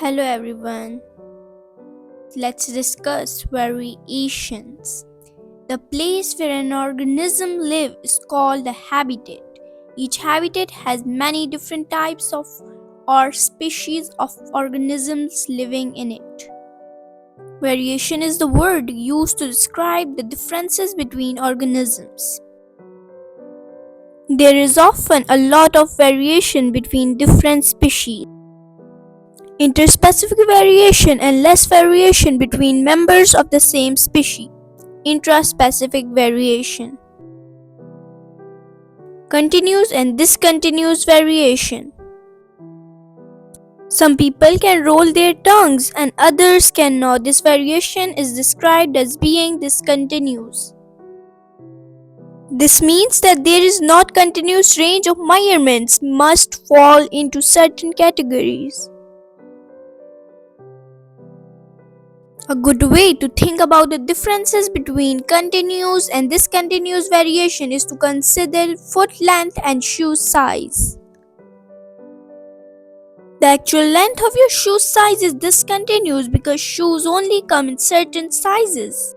Hello everyone. Let's discuss variations. The place where an organism lives is called a habitat. Each habitat has many different types of or species of organisms living in it. Variation is the word used to describe the differences between organisms. There is often a lot of variation between different species. Interspecific variation and less variation between members of the same species. Intraspecific variation. Continuous and discontinuous variation. Some people can roll their tongues and others cannot. This variation is described as being discontinuous. This means that there is not continuous range of measurements must fall into certain categories. A good way to think about the differences between continuous and discontinuous variation is to consider foot length and shoe size. The actual length of your shoe size is discontinuous because shoes only come in certain sizes.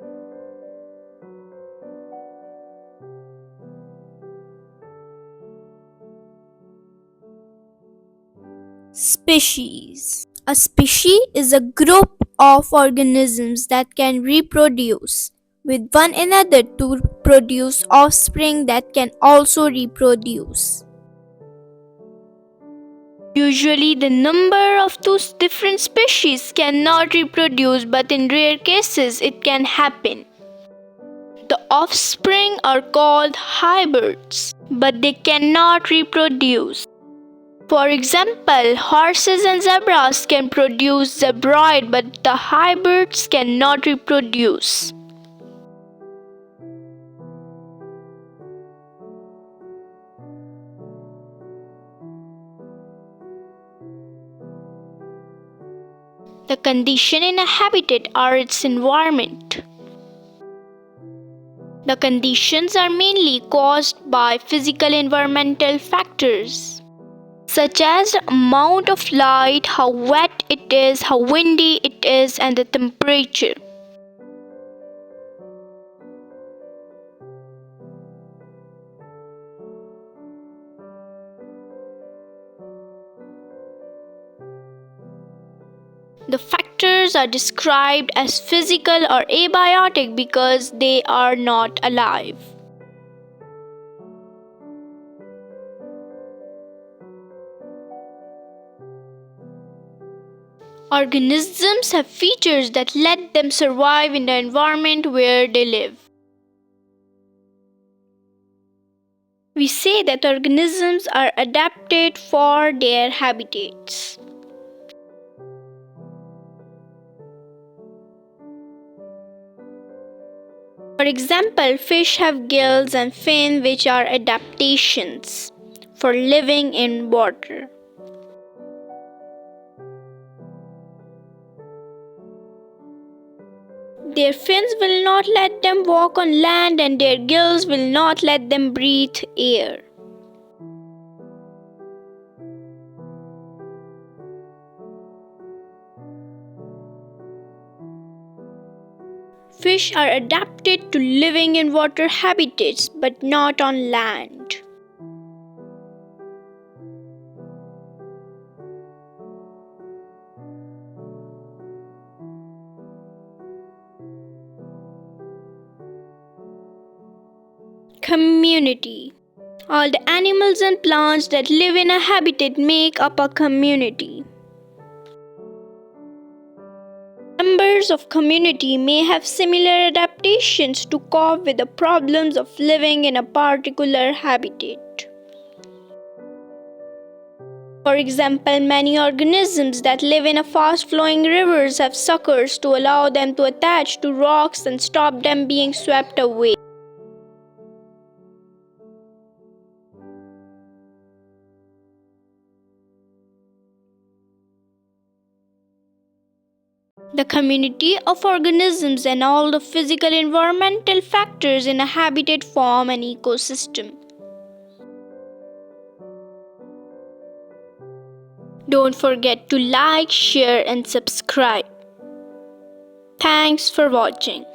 Species. A species is a group of organisms that can reproduce with one another to produce offspring that can also reproduce. Usually, the number of two different species cannot reproduce, but in rare cases, it can happen. The offspring are called hybrids, but they cannot reproduce. For example, horses and zebras can produce zebroid, but the hybrids cannot reproduce. The conditions in a habitat are its environment. The conditions are mainly caused by physical environmental factors, such as the amount of light, how wet it is, how windy it is, and the temperature. The factors are described as physical or abiotic because they are not alive. Organisms have features that let them survive in the environment where they live. We say that organisms are adapted for their habitats. For example, fish have gills and fins which are adaptations for living in water. Their fins will not let them walk on land and their gills will not let them breathe air. Fish are adapted to living in water habitats but not on land. Community. All the animals and plants that live in a habitat make up a community. Members of community may have similar adaptations to cope with the problems of living in a particular habitat. For example, many organisms that live in fast-flowing rivers have suckers to allow them to attach to rocks and stop them being swept away. The community of organisms and all the physical environmental factors in a habitat form an ecosystem. Don't forget to like, share, and subscribe. Thanks for watching.